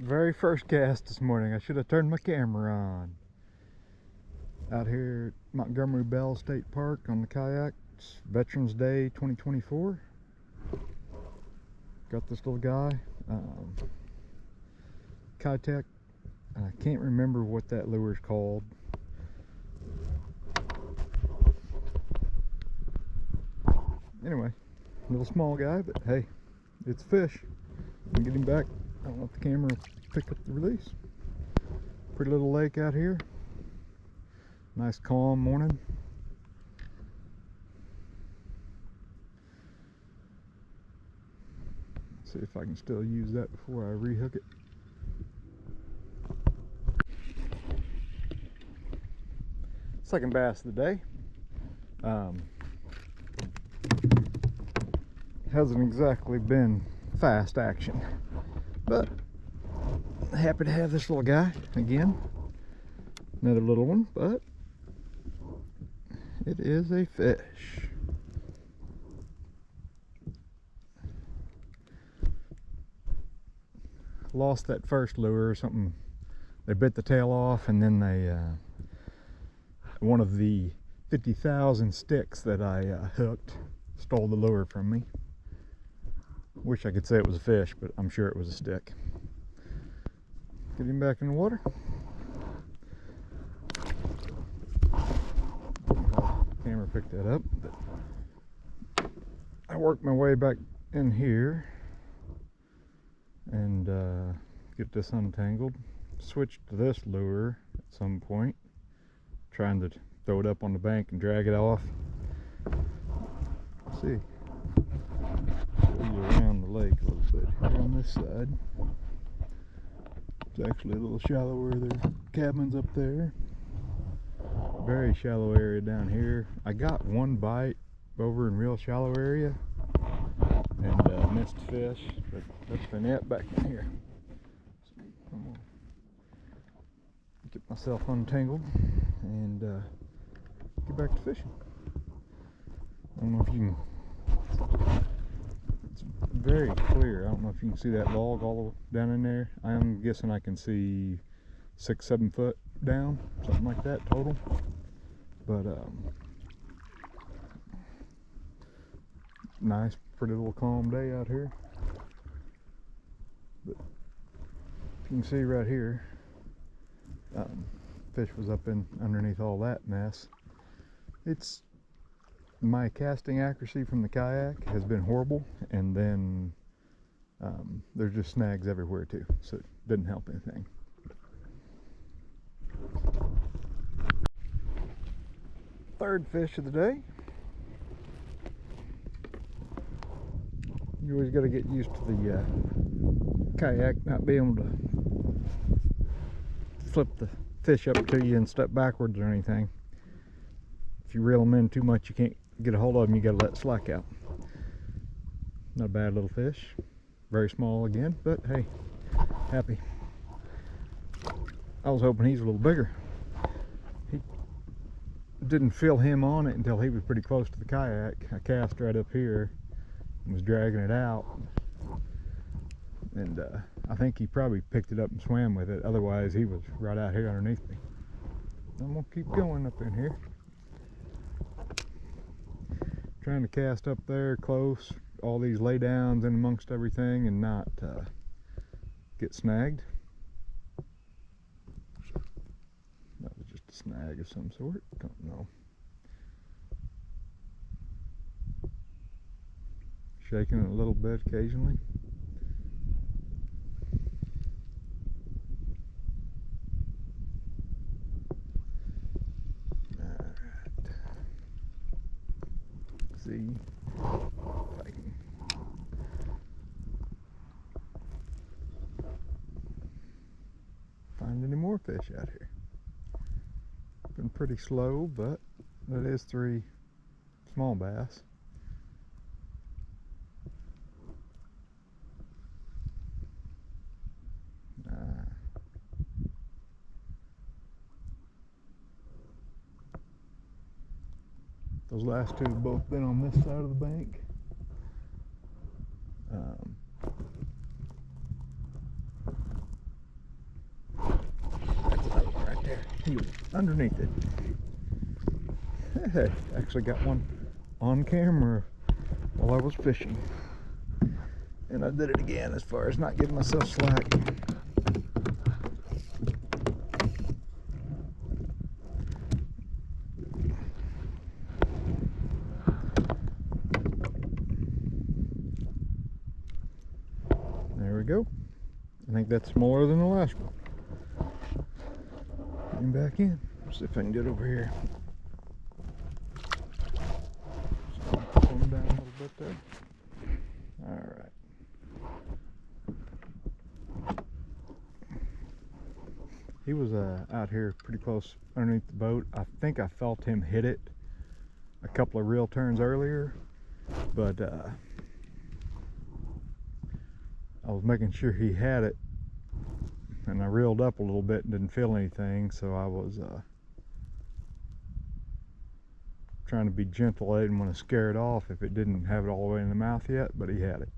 Very first cast this morning. I should have turned my camera on. Out here at Montgomery Bell State Park on the kayak. It's Veterans Day 2024. Got this little guy, Keitech. I can't remember what that lure is called. Anyway, little small guy, but hey, it's fish. I'll get him back. I don't know if the camera will pick up the release. Pretty little lake out here. Nice calm morning. See if I can still use that before I rehook it. Second bass of the day. Hasn't exactly been fast action, but happy to have this little guy again. Another little one, but it is a fish. Lost that first lure or something. They bit the tail off, and then they one of the 50,000 sticks that I hooked stole the lure from me. Wish I could say it was a fish, but I'm sure it was a stick. Get him back in the water. Camera picked that up, but I worked my way back in here and get this untangled. Switched to this lure at some point, trying to throw it up on the bank and drag it off. Let's see. Around the lake a little bit here on this side. It's actually a little shallower. There's cabins up there. Very shallow area down here. I got one bite over in real shallow area and missed fish, but that's been it back in here. So I'm gonna get myself untangled and get back to fishing. I don't know if you can. It's very clear. I don't know if you can see that log all down in there. I'm guessing I can see 6-7 foot down, something like that total. But nice, pretty little calm day out here. But you can see right here, fish was up in underneath all that mess. It's my casting accuracy from the kayak has been horrible, and then there's just snags everywhere too, so it didn't help anything. Third fish of the day. You always got to get used to the kayak not being able to flip the fish up to you and step backwards or anything. If you reel them in too much, you can't get a hold of them. You got to let it slack out. Not a bad little fish. Very small again, but hey, happy. I was hoping he's a little bigger. He didn't feel him on it until he was pretty close to the kayak. I cast right up here and was dragging it out, and I think he probably picked it up and swam with it. Otherwise, he was right out here underneath me. I'm gonna keep going up in here. Trying to cast up there close, all these laydowns in amongst everything, and not get snagged. That was just a snag of some sort, don't know. Shaking it a little bit occasionally. See if I can find any more fish out here. Been pretty slow, but that is 3 small bass. Those last two have both been on this side of the bank. He was underneath it. Hey, actually got one on camera while I was fishing. And I did it again as far as not giving myself slack. There we go. I think that's smaller than the last one. Get him back in. Let's see if I can get over here. So pull him down a little bit there. Alright. He was out here pretty close underneath the boat. I think I felt him hit it a couple of reel turns earlier, but I was making sure he had it, and I reeled up a little bit and didn't feel anything, so I was trying to be gentle. I didn't want to scare it off if it didn't have it all the way in the mouth yet, but he had it.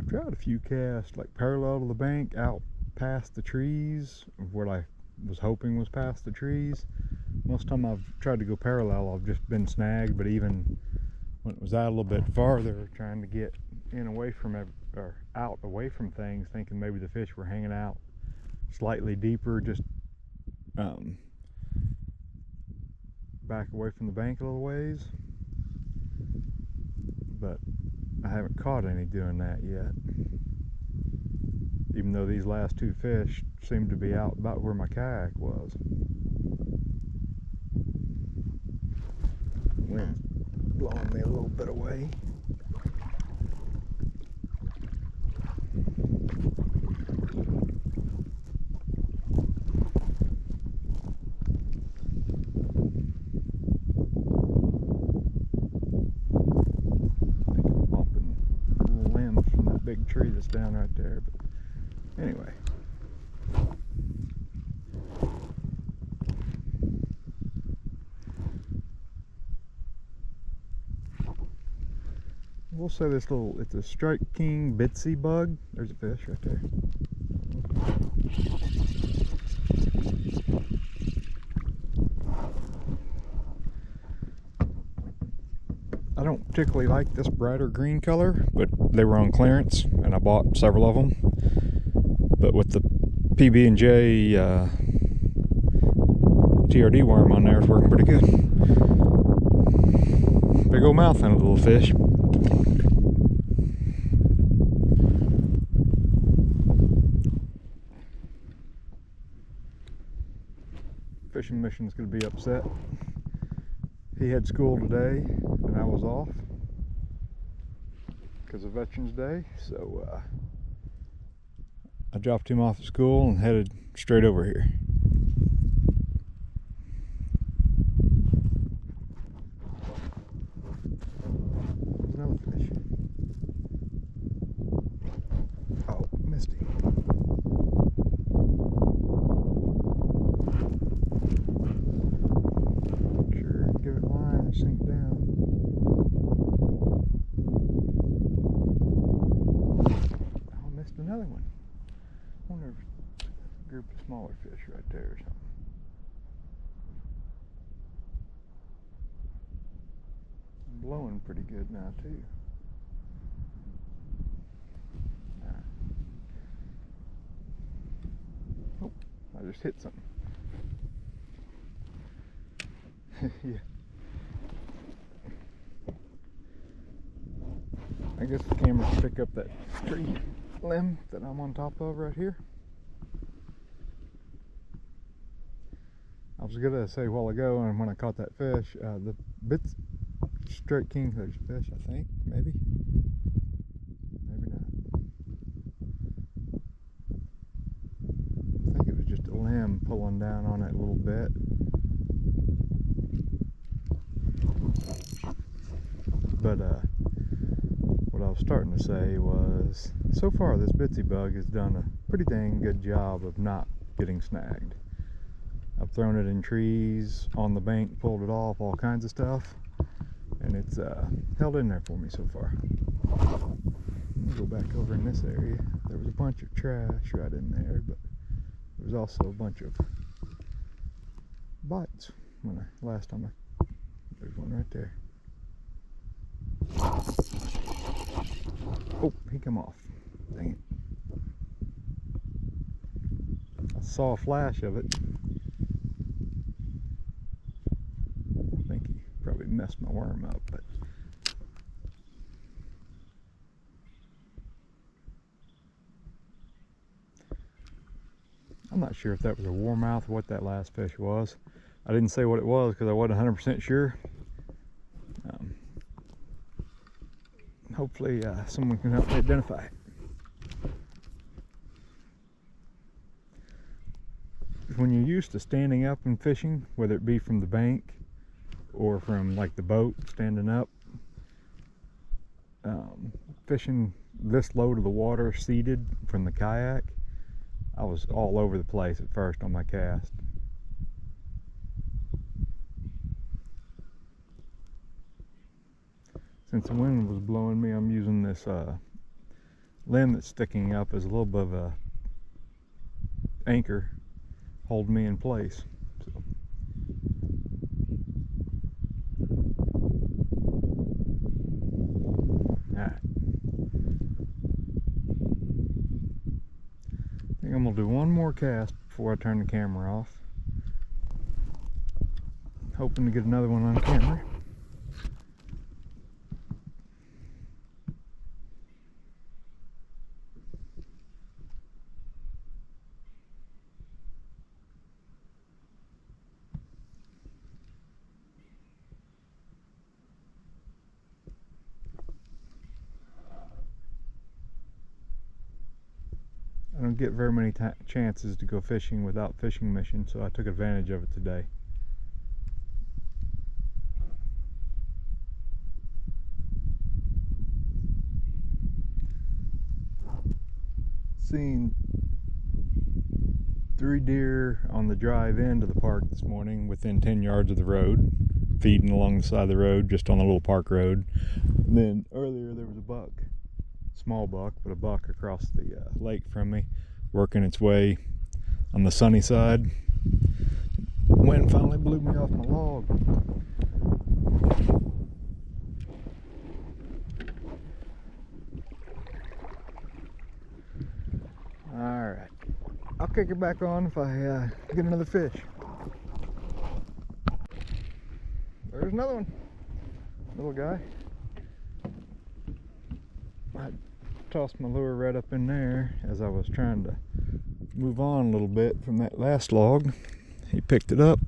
Tried a few casts like parallel to the bank out past the trees, what I was hoping was past the trees. Most time I've tried to go parallel, I've just been snagged, but even when it was out a little bit farther, trying to get in away from it, or out away from things, thinking maybe the fish were hanging out slightly deeper, just back away from the bank a little ways, but I haven't caught any doing that yet, even though these last two fish seem to be out about where my kayak was. Wind's blowing me a little bit away. Big tree that's down right there, but anyway, we'll say this little, it's a Strike King bitsy bug. There's a fish right there. I don't particularly like this brighter green color, but they were on clearance and I bought several of them. But with the PB&J TRD worm on there, it's working pretty good. Big old mouth on it, little fish. Fishing mission's gonna be upset. He had school today and I was off because of Veterans Day, so I dropped him off at school and headed straight over here. There's another fish. Oh, missed him. Give it line and sink down. Oh, I missed another one. I wonder if it's a group of smaller fish right there or something. I'm blowing pretty good now too. Oh, I just hit something. Yeah. I guess the camera can pick up that tree limb that I'm on top of right here. I was gonna say a while ago, and when I caught that fish, the bits Strike King, there's a fish, I think, maybe not. I think it was just a limb pulling down on it a little bit. But starting to say was, so far this Bitsy bug has done a pretty dang good job of not getting snagged. I've thrown it in trees, on the bank, pulled it off, all kinds of stuff, and it's held in there for me so far. Let me go back over in this area. There was a bunch of trash right in there, but there was also a bunch of bites last time there's one right there. Oh, he come off. Dang it. I saw a flash of it. I think he probably messed my worm up, but I'm not sure if that was a warmouth or what that last fish was. I didn't say what it was because I wasn't 100% sure. Hopefully someone can help me identify it. When you're used to standing up and fishing, whether it be from the bank or from like the boat standing up, fishing this low to the water seated from the kayak, I was all over the place at first on my cast. Since the wind was blowing me, I'm using this limb that's sticking up as a little bit of a anchor holding me in place. So. Alright. I think I'm gonna do one more cast before I turn the camera off. Hoping to get another one on camera. I don't get very many chances to go fishing without fishing mission, so I took advantage of it today. Seen 3 deer on the drive into the park this morning within 10 yards of the road, feeding along the side of the road, just on the little park road. And then earlier there was a buck. Small buck, but a buck across the lake from me, working its way on the sunny side. Wind finally blew me off my log. Alright, I'll kick it back on if I get another fish. There's another one, little guy. I tossed my lure right up in there as I was trying to move on a little bit from that last log. He picked it up.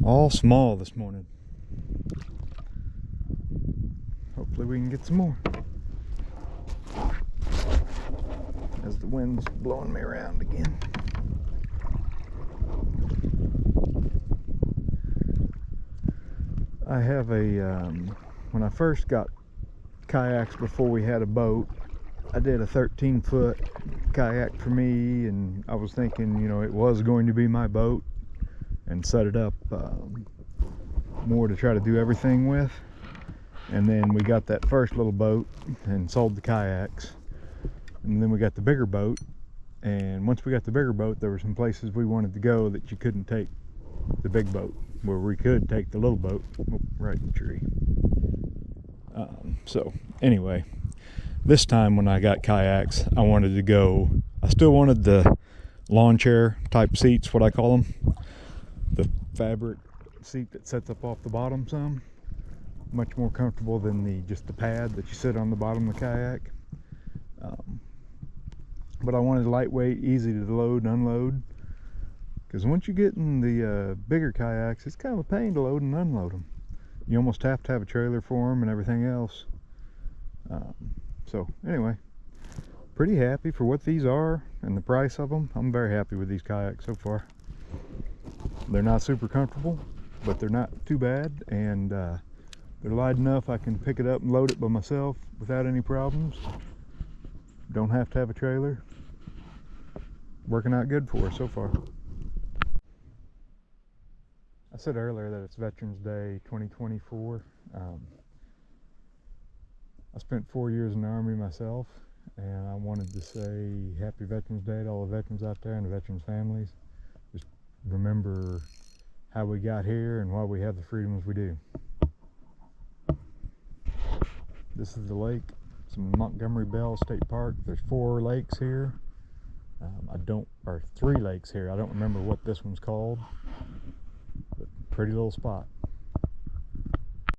All small this morning. Hopefully we can get some more. As the wind's blowing me around again. I have a, when I first got kayaks before we had a boat, I did a 13-foot kayak for me, and I was thinking, you know, it was going to be my boat, and set it up more to try to do everything with. And then we got that first little boat and sold the kayaks, and then we got the bigger boat. And once we got the bigger boat, there were some places we wanted to go that you couldn't take the big boat, where we could take the little boat. Oh, right in the tree. So anyway, this time when I got kayaks, I wanted to go, I still wanted the lawn chair type seats, what I call them, the fabric seat that sets up off the bottom some. Much more comfortable than just the pad that you sit on the bottom of the kayak. But I wanted lightweight, easy to load and unload, because once you get in the bigger kayaks, it's kind of a pain to load and unload them. You almost have to have a trailer for them and everything else. So anyway, pretty happy for what these are and the price of them. I'm very happy with these kayaks so far. They're not super comfortable, but they're not too bad, and They're light enough I can pick it up and load it by myself without any problems. Don't have to have a trailer. Working out good for us so far. I said earlier that it's Veterans Day 2024. I spent 4 years in the Army myself, and I wanted to say Happy Veterans Day to all the veterans out there and the veterans' families. Just remember how we got here and why we have the freedoms we do. This is the lake. It's in Montgomery Bell State Park. There's 4 lakes here. Or 3 lakes here. I don't remember what this one's called, but pretty little spot.